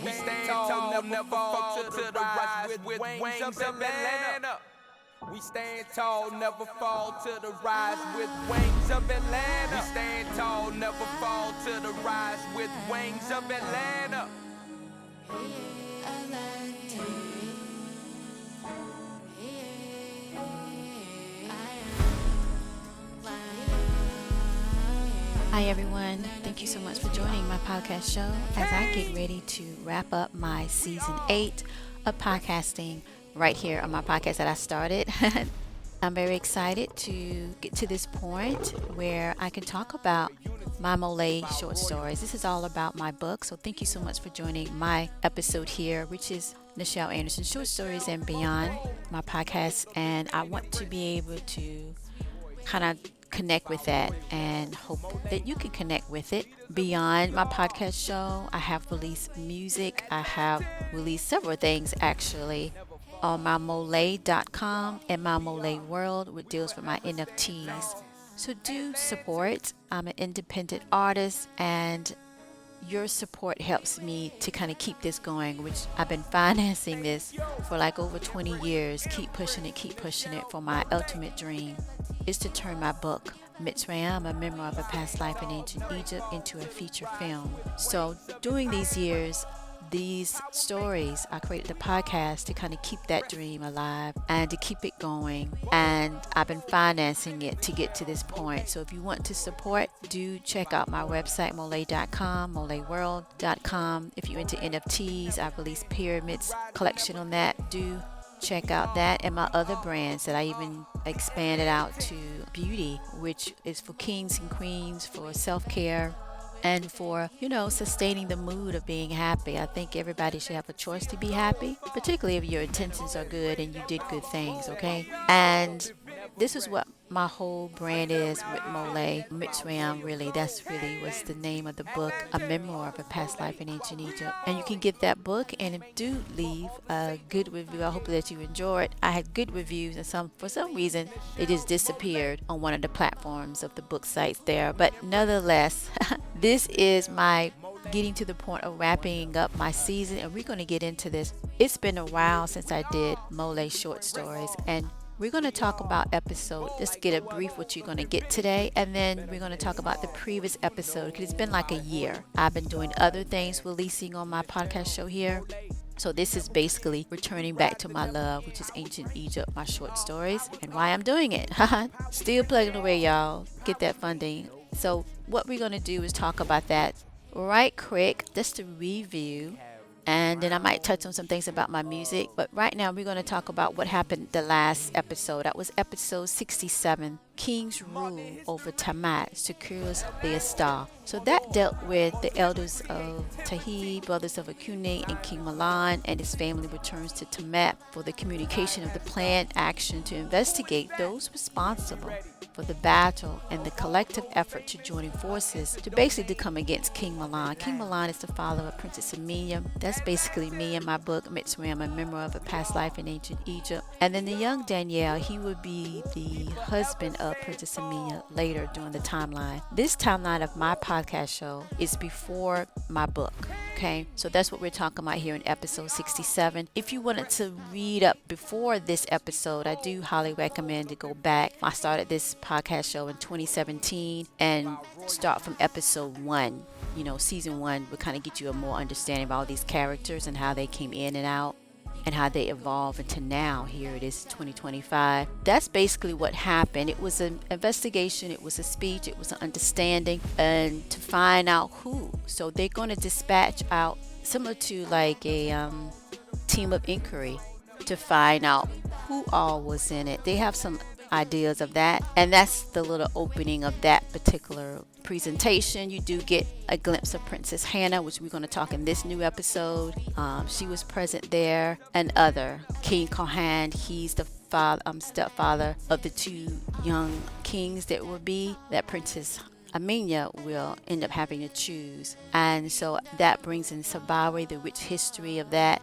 We stand tall, never fall to the rise with wings of Atlanta. We stand tall, never fall to the rise with wings of Atlanta. We stand tall, never fall to the rise with wings of Atlanta. Hi everyone, thank you so much for joining my podcast show as I get ready to wrap up my season 8 of podcasting right here on my podcast that I started. I'm very excited to get to this point where I can talk about my MOLIAE short stories. This is all about my book, so thank you so much for joining my episode here, which is Nichel Anderson Short Stories and Beyond, my podcast, and I want to be able to kind of connect with that and hope that you can connect with it. Beyond my podcast show, I have released music. I have released several things actually on my MOLIAE.com and my MOLIAE World, which deals with my NFTs. So do support. I'm an independent artist and your support helps me to kind of keep this going, which I've been financing this for like over 20 years. Keep pushing it for my ultimate dream is to turn my book, Mitzrayim, a memoir of a past life in ancient Egypt, into a feature film. So during these years, these stories, I created a podcast to kind of keep that dream alive and to keep it going. And I've been financing it to get to this point. So if you want to support, do check out my website, MOLIAE.com, MOLIAEworld.com. If you're into NFTs, I've released pyramids collection on that. Do check out that and my other brands that I even expanded out to beauty, which is for kings and queens, for self-care, and for, sustaining the mood of being happy. I think everybody should have a choice to be happy, particularly if your intentions are good and you did good things, okay? And this is what my whole brand is with MOLIAE. Mitzrayim, really, that's really was the name of the book, a memoir of a past life in ancient Egypt. And you can get that book and do leave a good review. I hope that you enjoy it. I had good reviews and for some reason they just disappeared on one of the platforms of the book sites there. But nonetheless, this is my getting to the point of wrapping up my season, and we're going to get into this. It's been a while since I did MOLIAE short stories, and we're going to talk about episode. Just get a brief what you're going to get today, and then we're going to talk about the previous episode because it's been like a year. I've been doing other things releasing on my podcast show here. So this is basically returning back to my love, which is ancient Egypt, my short stories, and why I'm doing it. Still plugging away, y'all. Get that funding. So what we're going to do is talk about that right quick, just to review. And then I might touch on some things about my music. But right now we're going to talk about what happened the last episode. That was episode 67, King's Rule over Tamat secures the Astar. So that dealt with the elders of Tahi, brothers of Akune, and King Milan and his family returns to Tamat for the communication of the planned action to investigate those responsible for the battle and the collective effort to joining forces to basically come against King Milan. King Milan is the father of Princess Aamina. That's basically me in my book, Mitzrayim, a memoir of a past life in ancient Egypt. And then the young Daniel, he would be the husband of Princess Aamina later during the timeline. This timeline of my podcast show is before my book. Okay, so that's what we're talking about here in episode 67. If you wanted to read up before this episode, I do highly recommend to go back. I started this podcast show in 2017 and start from episode 1. Season 1 would kind of get you a more understanding of all these characters and how they came in and out and how they evolved into now. Here it is 2025. That's basically what happened. It was an investigation, it was a speech, it was an understanding, and to find out who. So they're going to dispatch out, similar to like a team of inquiry, to find out who all was in it. They have some ideas of that, and that's the little opening of that particular presentation. You do get a glimpse of Princess Hannah, which we're going to talk in this new episode. She was present there, and other King Kohan, he's the stepfather of the two young kings that Princess Aamina will end up having to choose. And so that brings in Sabawi, the rich history of that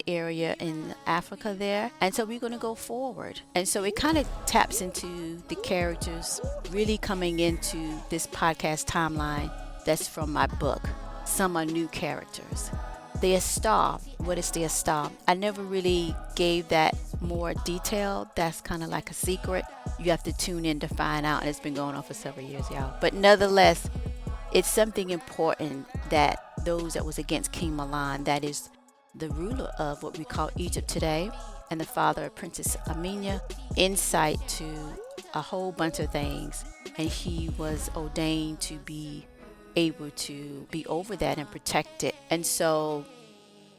area in Africa there. And so we're going to go forward. And so it kind of taps into the characters really coming into this podcast timeline that's from my book. Some are new characters. The star, what is the star? I never really gave that more detail. That's kind of like a secret. You have to tune in to find out. And it's been going on for several years, y'all. But nonetheless, it's something important that those that was against King Milan, that is the ruler of what we call Egypt today, and the father of Princess Aamina, insight to a whole bunch of things. And he was ordained to be able to be over that and protect it. And so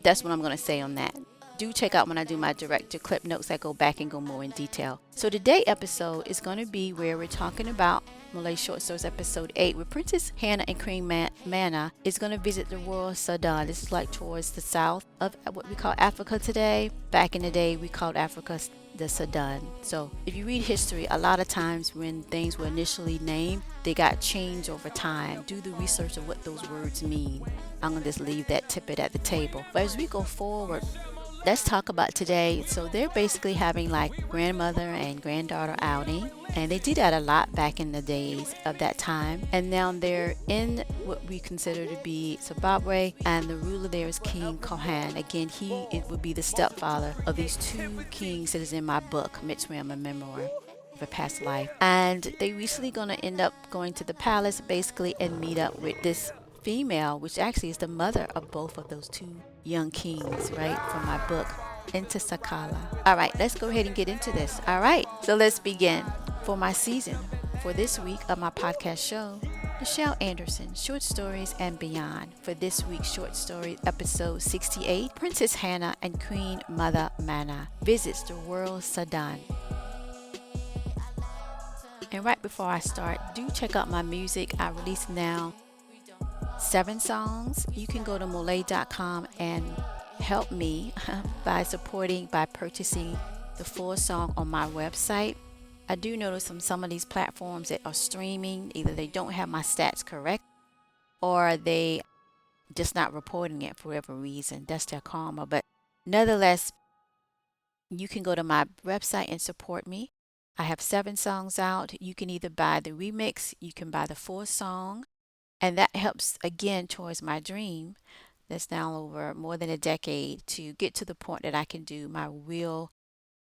that's what I'm going to say on that. Do check out when I do my director clip notes, I go back and go more in detail. So today's episode is going to be where we're talking about MOLIAE Short Stories episode 8, where Princess Hannah and Queen Mana is going to visit the rural Sudan. This is like towards the south of what we call Africa today. Back in the day, we called Africa the Sudan. So if you read history, a lot of times when things were initially named, they got changed over time. Do the research of what those words mean. I'm going to just leave that tidbit at the table. But as we go forward, let's talk about today. So they're basically having like grandmother and granddaughter outing. And they did that a lot back in the days of that time. And now they're in what we consider to be Zimbabwe. And the ruler there is King Kohan. Again, it would be the stepfather of these two kings that is in my book, Mitzrayim, a memoir of a past life. And they recently going to end up going to the palace basically and meet up with this female, which actually is the mother of both of those two young kings, right, from my book, Into Sakala. All right, let's go ahead and get into this. All right, so let's begin. For my season, for this week of my podcast show, Nichel Anderson, Short Stories and Beyond. For this week's short story, episode 68, Princess Hannah and Queen Mother Mana visits the rural Sudan. And right before I start, do check out my music. I release now 7 songs. You can go to MOLIAE.com and help me by purchasing the full song on my website. I do notice on some of these platforms that are streaming, either they don't have my stats correct or they just not reporting it for whatever reason. That's their karma. But nonetheless, you can go to my website and support me. I have 7 songs out. You can either buy the remix, you can buy the full song. And that helps, again, towards my dream that's now over more than a decade to get to the point that I can do my real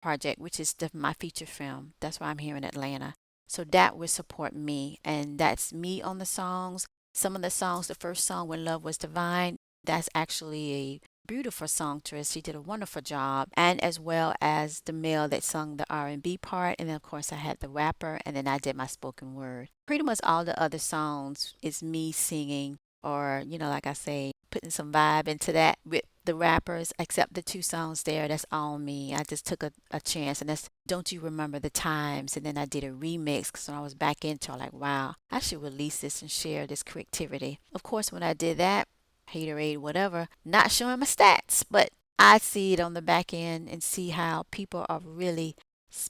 project, which is my feature film. That's why I'm here in Atlanta. So that will support me. And that's me on the songs. Some of the songs, the first song, When Love Was Divine, that's actually a beautiful songstress. She did a wonderful job. And as well as the male that sung the RnB part. And then, of course, I had the rapper. And then I did my spoken word. Pretty much all the other songs is me singing or, like I say, putting some vibe into that with the rappers, except the 2 songs there. That's all me. I just took a chance. And that's Don't You Remember the Times. And then I did a remix. So I was back into it like, wow, I should release this and share this creativity. Of course, when I did that, haterade, whatever, not showing my stats, but I see it on the back end and see how people are really,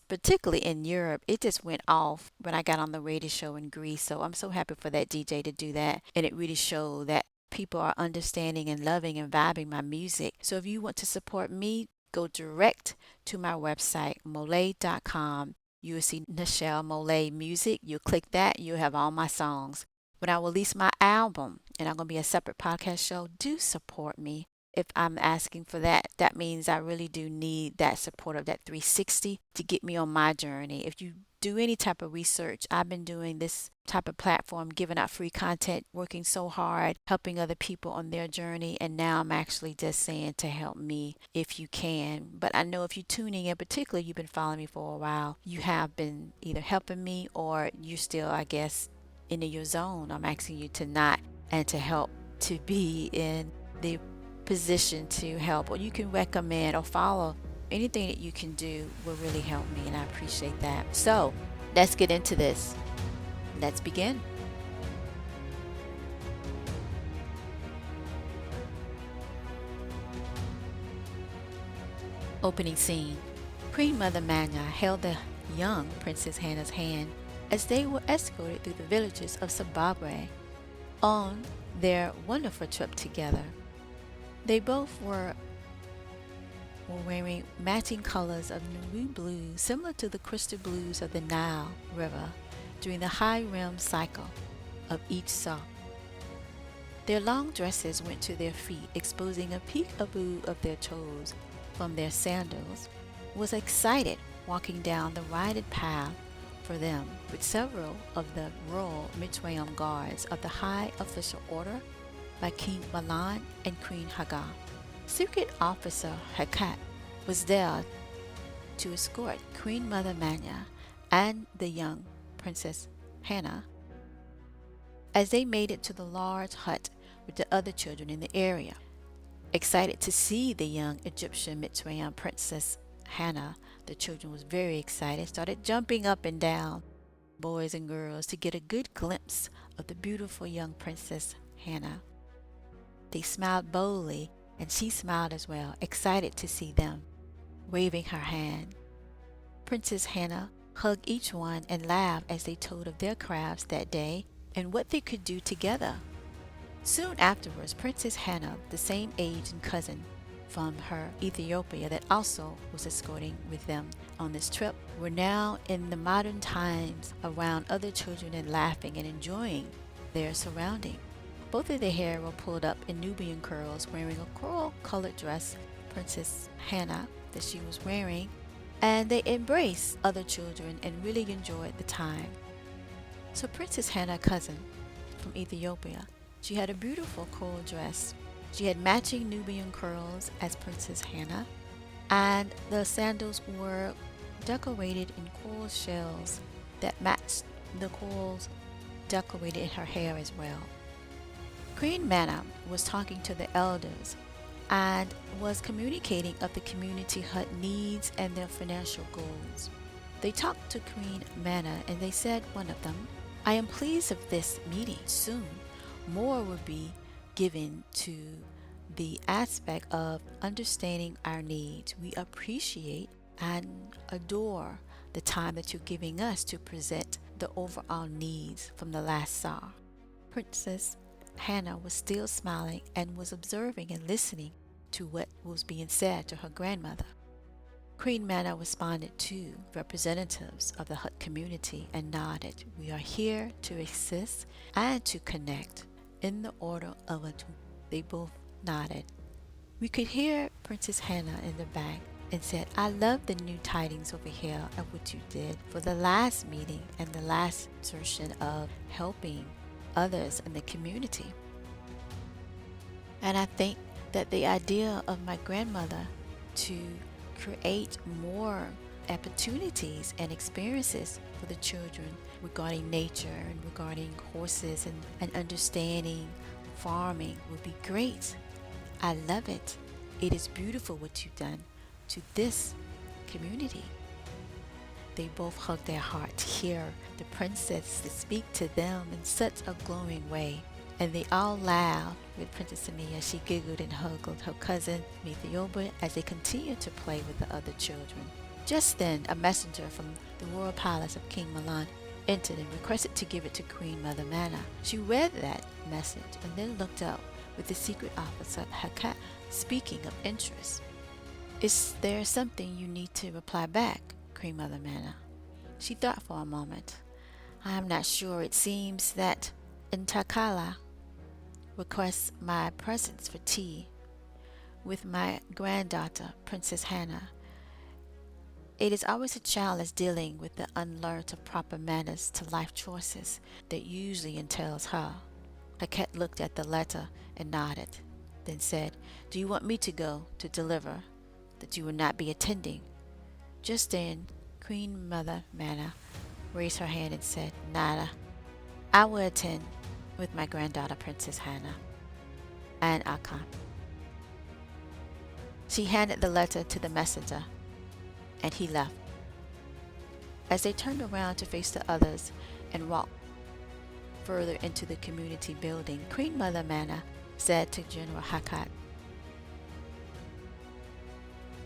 particularly in Europe, it just went off when I got on the radio show in Greece. So I'm so happy for that DJ to do that. And it really showed that people are understanding and loving and vibing my music. So if you want to support me, go direct to my website, MOLIAE.com. You will see Nichel MOLIAE Music. You'll click that. You'll have all my songs. When I release my album, and I'm going to be a separate podcast show, do support me. If I'm asking for that, that means I really do need that support of that 360 to get me on my journey. If you do any type of research, I've been doing this type of platform, giving out free content, working so hard, helping other people on their journey. And now I'm actually just saying to help me if you can. But I know if you're tuning in, particularly you've been following me for a while, you have been either helping me or you're still, I guess, into your zone. I'm asking you to not and to help to be in the position to help, or you can recommend or follow. Anything that you can do will really help me, and I appreciate that. So let's get into this. Let's begin. Opening scene. Queen Mother Mana held the young Princess Hannah's hand as they were escorted through the villages of Zimbabwe on their wonderful trip together. They both were wearing matching colors of navy blue, similar to the crystal blues of the Nile River during the high rim cycle of each song. Their long dresses went to their feet, exposing a peek-a-boo of their toes from their sandals, was excited walking down the lighted path for them with several of the royal Mitzrayim guards of the high official order by King Milan and Queen Hagar. Secret Officer Hakat was there to escort Queen Mother Manya and the young Princess Hannah as they made it to the large hut with the other children in the area. Excited to see the young Egyptian Mitzrayim Princess Hannah, the children was very excited, started jumping up and down, boys and girls, to get a good glimpse of the beautiful young Princess Hannah. They smiled boldly, and she smiled as well, excited to see them, waving her hand. Princess Hannah hugged each one and laughed as they told of their crafts that day and what they could do together. Soon afterwards, Princess Hannah, the same age and cousin from her Ethiopia that also was escorting with them on this trip, were now in the modern times around other children and laughing and enjoying their surrounding. Both of their hair were pulled up in Nubian curls, wearing a coral-colored dress, Princess Hannah, that she was wearing, and they embraced other children and really enjoyed the time. So Princess Hannah's cousin from Ethiopia, she had a beautiful coral dress. She had matching Nubian curls as Princess Hannah, and the sandals were decorated in coral shells that matched the corals decorated in her hair as well. Queen Mana was talking to the elders and was communicating of the community hut needs and their financial goals. They talked to Queen Mana and they said, one of them, "I am pleased of this meeting. Soon more will be given to the aspect of understanding our needs. We appreciate and adore the time that you're giving us to present the overall needs from the last Tsar." Princess Hannah was still smiling and was observing and listening to what was being said to her grandmother. Queen Mana responded to representatives of the hut community and nodded. "We are here to assist and to connect in the order of a two." They both nodded. We could hear Princess Hannah in the back and said, "I love the new tidings over here of what you did for the last meeting and the last assertion of helping others in the community. And I think that the idea of my grandmother to create more opportunities and experiences for the children regarding nature and regarding horses and understanding farming would be great. I love it. It is beautiful what you've done to this community." They both hugged their heart to hear the princess to speak to them in such a glowing way. And they all laughed with Princess Aamina. She giggled and hugged her cousin from Ethiopia as they continued to play with the other children. Just then, a messenger from the royal palace of King Milan entered and requested to give it to Queen Mother Mana. She read that message and then looked up with the secret officer Hakat speaking of interest. "Is there something you need to reply back, Queen Mother Mana?" She thought for a moment. "I am not sure. It seems that Intakala requests my presence for tea with my granddaughter, Princess Hannah. It is always a challenge dealing with the unlearned of proper manners to life choices that usually entails her." Hakat looked at the letter and nodded, then said, "Do you want me to go to deliver that you will not be attending?" Just then, Queen Mother Mana raised her hand and said, "Nada. I will attend with my granddaughter, Princess Hannah, and Akan." She handed the letter to the messenger, and he left. As they turned around to face the others and walked further into the community building, Queen Mother Mana said to General Hakat,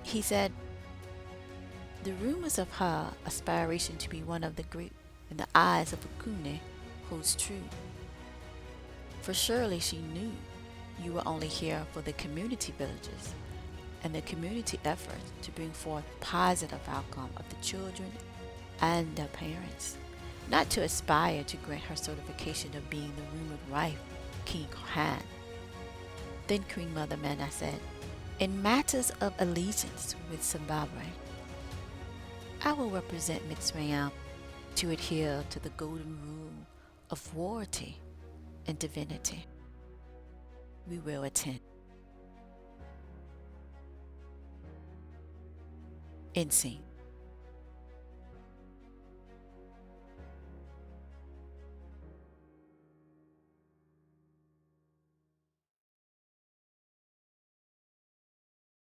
he said, "The rumors of her aspiration to be one of the great in the eyes of Akune holds true. For surely she knew you were only here for the community villagers and the community effort to bring forth positive outcome of the children and their parents, not to aspire to grant her certification of being the rumored wife of King Khan. Then Queen Mother Mana said, in matters of allegiance with Zimbabwe, I will represent Mitzrayim to adhere to the golden rule of warranty and divinity. We will attend. End scene.